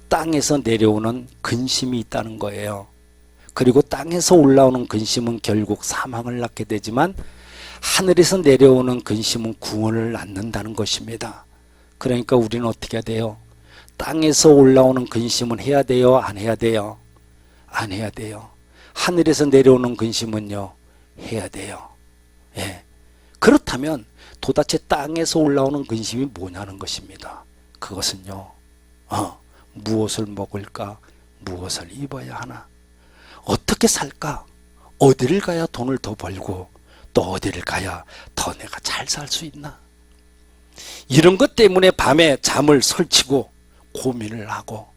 땅에서 내려오는 근심이 있다는 거예요. 그리고 땅에서 올라오는 근심은 결국 사망을 낳게 되지만 하늘에서 내려오는 근심은 구원을 낳는다는 것입니다. 그러니까 우리는 어떻게 해야 돼요? 땅에서 올라오는 근심은 해야 돼요? 안 해야 돼요? 안 해야 돼요. 하늘에서 내려오는 근심은요, 해야 돼요. 예. 그렇다면 도대체 땅에서 올라오는 근심이 뭐냐는 것입니다. 그것은요, 무엇을 먹을까? 무엇을 입어야 하나? 어떻게 살까? 어디를 가야 돈을 더 벌고 또 어디를 가야 더 내가 잘 살 수 있나? 이런 것 때문에 밤에 잠을 설치고 고민을 하고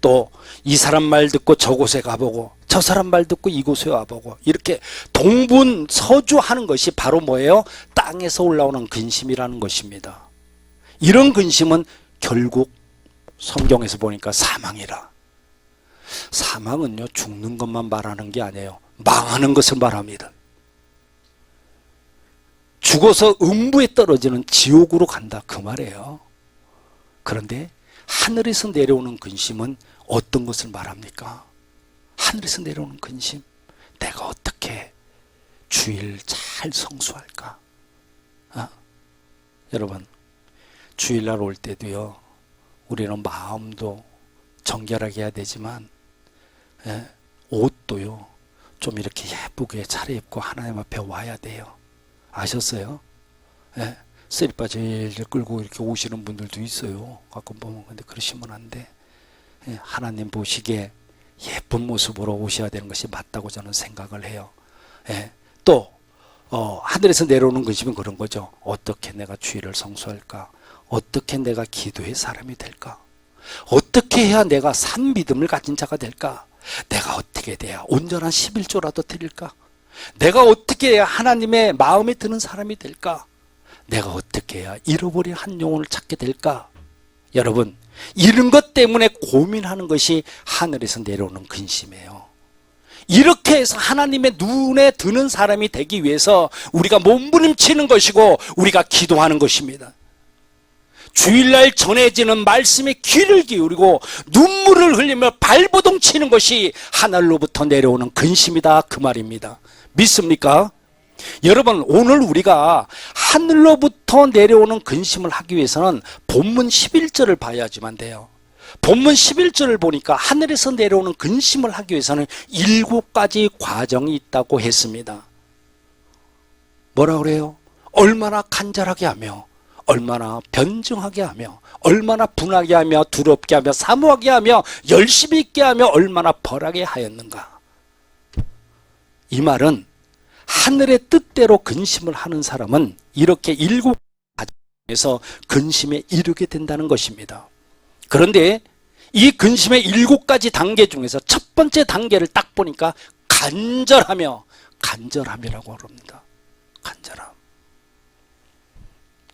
또 이 사람 말 듣고 저곳에 가보고 저 사람 말 듣고 이곳에 와보고 이렇게 동분서주하는 것이 바로 뭐예요? 땅에서 올라오는 근심이라는 것입니다. 이런 근심은 결국 성경에서 보니까 사망이라. 사망은요, 죽는 것만 말하는 게 아니에요. 망하는 것을 말합니다. 죽어서 음부에 떨어지는 지옥으로 간다, 그 말이에요. 그런데 하늘에서 내려오는 근심은 어떤 것을 말합니까? 하늘에서 내려오는 근심. 내가 어떻게 주일 잘 성수할까? 여러분, 주일날 올 때도요, 우리는 마음도 정결하게 해야 되지만 옷도요, 좀 이렇게 예쁘게 차려입고 하나님 앞에 와야 돼요. 아셨어요? 쓰리빠 제일 끌고 이렇게 오시는 분들도 있어요. 가끔 보면. 근데 그러시면 안 돼. 하나님 보시기에 예쁜 모습으로 오셔야 되는 것이 맞다고 저는 생각을 해요. 또 하늘에서 내려오는 근심은 그런 거죠. 어떻게 내가 주일을 성수할까? 어떻게 내가 기도의 사람이 될까? 어떻게 해야 내가 산 믿음을 가진 자가 될까? 내가 어떻게 돼야 온전한 11조라도 드릴까? 내가 어떻게 해야 하나님의 마음에 드는 사람이 될까? 내가 어떻게 해야 잃어버린 한 영혼을 찾게 될까? 여러분, 이런 것 때문에 고민하는 것이 하늘에서 내려오는 근심이에요. 이렇게 해서 하나님의 눈에 드는 사람이 되기 위해서 우리가 몸부림치는 것이고 우리가 기도하는 것입니다. 주일날 전해지는 말씀에 귀를 기울이고 눈물을 흘리며 발버둥 치는 것이 하늘로부터 내려오는 근심이다, 그 말입니다. 믿습니까? 여러분, 오늘 우리가 하늘로부터 내려오는 근심을 하기 위해서는 본문 11절을 봐야지만 돼요. 본문 11절을 보니까 하늘에서 내려오는 근심을 하기 위해서는 7가지 과정이 있다고 했습니다. 뭐라 그래요? 얼마나 간절하게 하며, 얼마나 변증하게 하며, 얼마나 분하게 하며, 두렵게 하며, 사모하게 하며, 열심히 있게 하며, 얼마나 벌하게 하였는가. 이 말은 하늘의 뜻대로 근심을 하는 사람은 이렇게 7가지에서 근심에 이르게 된다는 것입니다. 그런데 이 근심의 7가지 단계 중에서 첫 번째 단계를 딱 보니까 간절함이라고 합니다. 간절함.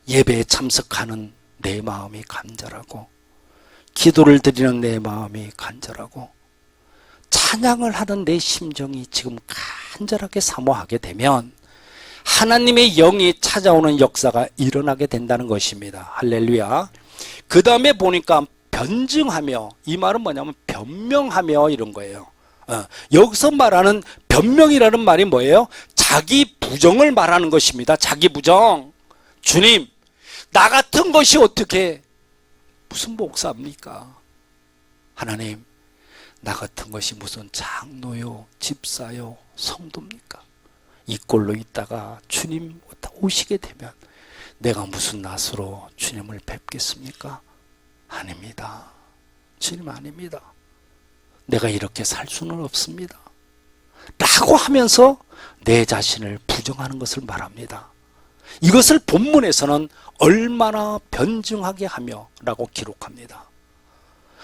예배에 참석하는 내 마음이 간절하고, 기도를 드리는 내 마음이 간절하고, 찬양을 하는 내 심정이 지금 간절하게 사모하게 되면 하나님의 영이 찾아오는 역사가 일어나게 된다는 것입니다. 할렐루야. 그 다음에 보니까 변증하며, 이 말은 뭐냐면 변명하며 이런 거예요. 여기서 말하는 변명이라는 말이 뭐예요? 자기 부정을 말하는 것입니다. 자기 부정. 주님, 나 같은 것이 어떻게 무슨 목사입니까? 하나님, 나 같은 것이 무슨 장로요, 집사요, 성도입니까? 이 꼴로 있다가 주님 오시게 되면 내가 무슨 낯으로 주님을 뵙겠습니까? 아닙니다. 주님 아닙니다. 내가 이렇게 살 수는 없습니다. 라고 하면서 내 자신을 부정하는 것을 말합니다. 이것을 본문에서는 얼마나 변증하게 하며 라고 기록합니다.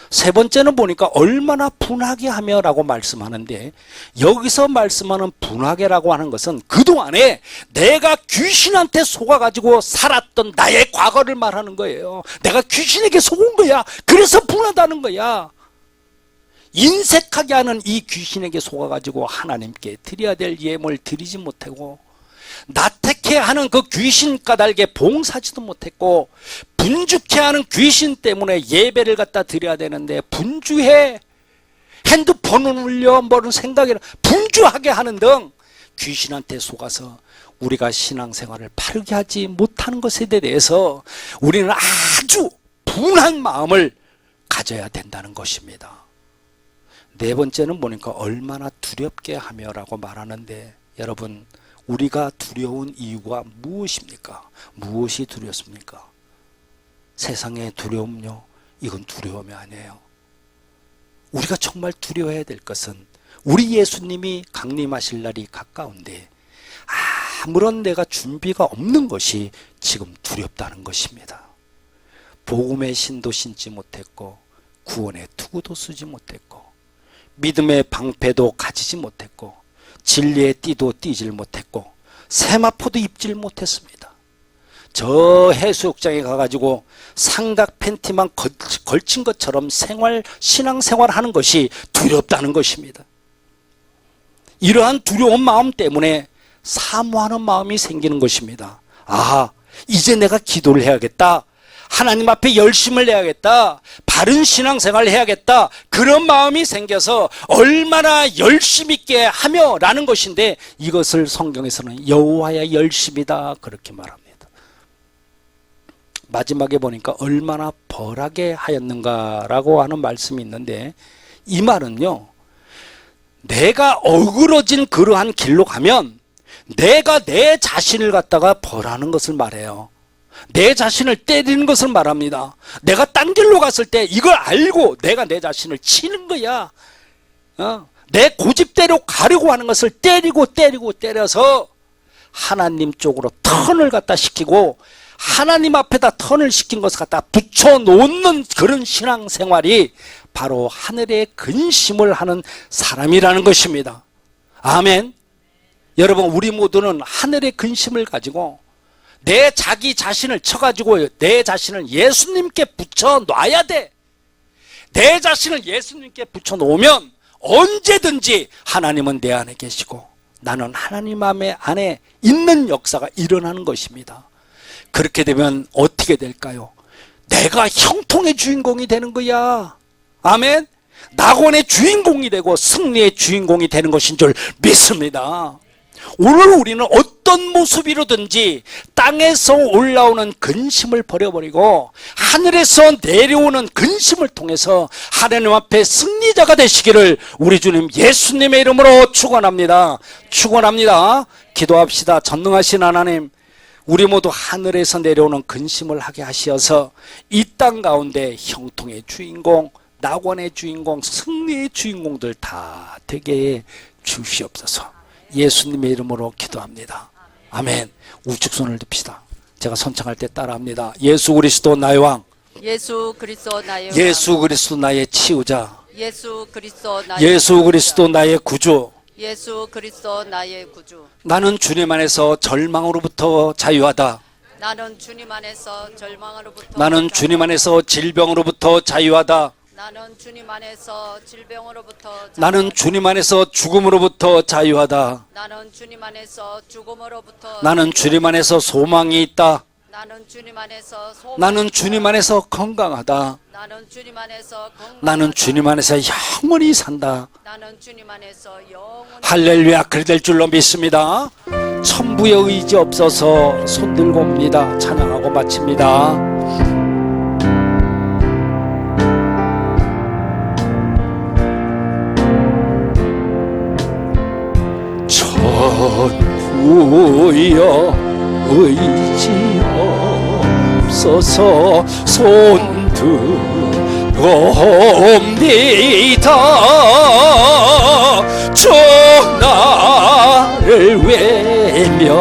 세 번째는 보니까 얼마나 분하게 하며 라고 말씀하는데, 여기서 말씀하는 분하게라고 하는 것은 그동안에 내가 귀신한테 속아가지고 살았던 나의 과거를 말하는 거예요. 내가 귀신에게 속은 거야. 그래서 분하다는 거야. 인색하게 하는 이 귀신에게 속아가지고 하나님께 드려야 될 예물을 드리지 못하고 나태케 하는 그 귀신 까닭에 봉사지도 못했고, 분주케 하는 귀신 때문에 예배를 갖다 드려야 되는데 분주해, 핸드폰을 울려, 뭐는 생각이나 분주하게 하는 등 귀신한테 속아서 우리가 신앙생활을 바르게 하지 못하는 것에 대해서 우리는 아주 분한 마음을 가져야 된다는 것입니다. 네 번째는 보니까 얼마나 두렵게 하며라고 말하는데, 여러분, 우리가 두려운 이유가 무엇입니까? 무엇이 두렵습니까? 세상의 두려움요? 이건 두려움이 아니에요. 우리가 정말 두려워해야 될 것은 우리 예수님이 강림하실 날이 가까운데 아무런 내가 준비가 없는 것이 지금 두렵다는 것입니다. 복음의 신도 신지 못했고, 구원의 투구도 쓰지 못했고, 믿음의 방패도 가지지 못했고, 진리의 띠도 띠질 못했고, 세마포도 입질 못했습니다. 저 해수욕장에 가가지고 삼각 팬티만 걸친 것처럼 신앙생활 하는 것이 두렵다는 것입니다. 이러한 두려운 마음 때문에 사모하는 마음이 생기는 것입니다. 이제 내가 기도를 해야겠다, 하나님 앞에 열심을 내야겠다, 바른 신앙생활을 해야겠다, 그런 마음이 생겨서 얼마나 열심 있게 하며 라는 것인데, 이것을 성경에서는 여호와의 열심이다 그렇게 말합니다. 마지막에 보니까 얼마나 벌하게 하였는가라고 하는 말씀이 있는데, 이 말은요, 내가 어그러진 그러한 길로 가면 내가 내 자신을 갖다가 벌하는 것을 말해요. 내 자신을 때리는 것을 말합니다. 내가 딴 길로 갔을 때 이걸 알고 내가 내 자신을 치는 거야. 내 고집대로 가려고 하는 것을 때려서 하나님 쪽으로 턴을 갖다 시키고, 하나님 앞에다 턴을 시킨 것을 갖다 붙여놓는 그런 신앙생활이 바로 하늘의 근심을 하는 사람이라는 것입니다. 아멘. 여러분, 우리 모두는 하늘의 근심을 가지고 내 자기 자신을 쳐가지고 내 자신을 예수님께 붙여놔야 돼. 내 자신을 예수님께 붙여놓으면 언제든지 하나님은 내 안에 계시고 나는 하나님 안에 있는 역사가 일어나는 것입니다. 그렇게 되면 어떻게 될까요? 내가 형통의 주인공이 되는 거야. 아멘. 낙원의 주인공이 되고 승리의 주인공이 되는 것인 줄 믿습니다. 오늘 우리는 어떤 모습이로든지 땅에서 올라오는 근심을 버려버리고 하늘에서 내려오는 근심을 통해서 하나님 앞에 승리자가 되시기를 우리 주님 예수님의 이름으로 축원합니다. 축원합니다. 기도합시다. 전능하신 하나님, 우리 모두 하늘에서 내려오는 근심을 하게 하시어서 이 땅 가운데 형통의 주인공, 낙원의 주인공, 승리의 주인공들 다 되게 해 주시옵소서. 예수님의 이름으로 기도합니다. 아멘. 우측 손을 듭시다. 제가 선창할 때 따라합니다. 예수 그리스도 나의 왕, 예수 그리스도 나의 왕, 예수 그리스도 나의 치유자, 예수 그리스도 나의 예수 그리스도 나의 구주. 예수 그리스도 나의 구주. 나는 주님 안에서 절망으로부터 자유하다. 나는 주님 안에서 절망으로부터 나는 주님 안에서 질병으로부터 자유하다. 나는 주님 안에서 질병으로부터 나는 주님 안에서 죽음으로부터 자유하다. 나는 주님 안에서 죽음으로부터 나는 주님 안에서 소망이 있다. 나는 주님 안에서 소망 나는 주님 안에서 건강하다. 나는 주님 안에서 건강 나는 주님 안에서 영원히 산다. 나는 주님 안에서 영원히 할렐루야. 그리 될 줄로 믿습니다. 천부의 의지 없어서 손 들고 옵니다. 찬양하고 마칩니다. 천부여 의지 없어서 손 들어옵니다. 주 나를 외면하시면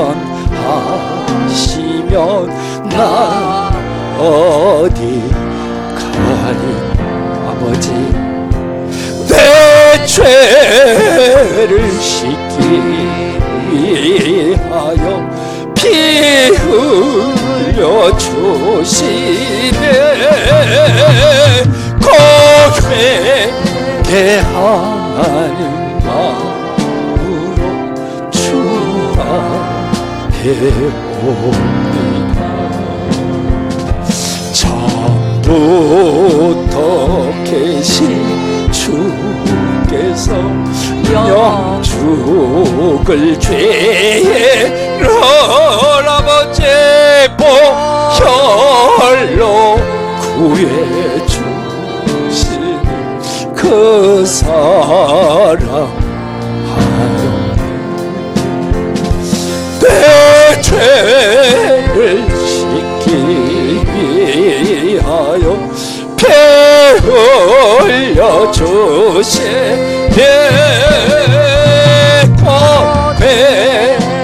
나 어디 가리. 아버지, 내 죄를 씻기 위하여 피 흘려 주시네. 고백하는 마음으로 주 배웁니다. 처음부터 계신 주께서 영죽을 죄의 아버지 보혈로 구해주신 그 사랑 내 죄를 씻기 위하여 피 흘려 주신 내가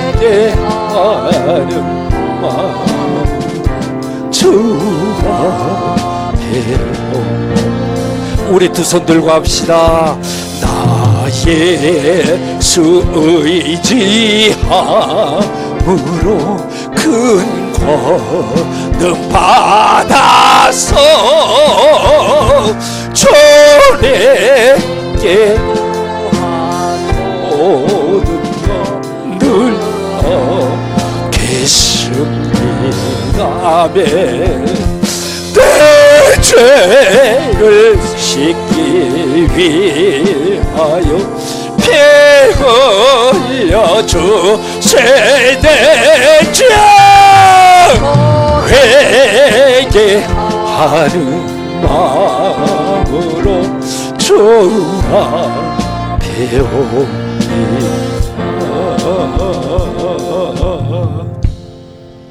회개하는 마음 주와 배워. 우리 두 손 들고 합시다. 나 예수 의지함으로 큰 거듭 받아서 주님께 모든 것 늘어 계십니다. 아멘. 내 죄를 씻기 위하여 피 흘려 주신 내죄 회개하는 마음으로 주와 배웁니다.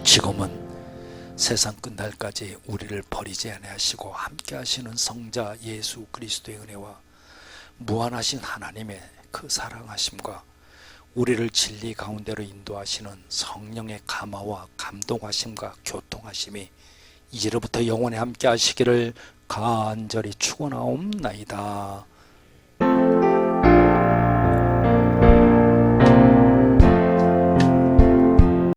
지금은 세상 끝날까지 우리를 버리지 아니하시고 함께 하시는 성자 예수 그리스도의 은혜와 무한하신 하나님의 그 사랑하심과 우리를 진리 가운데로 인도하시는 성령의 감화와 감동하심과 교통하심이 이제로부터 영원히 함께 하시기를 간절히 축원하옵나이다.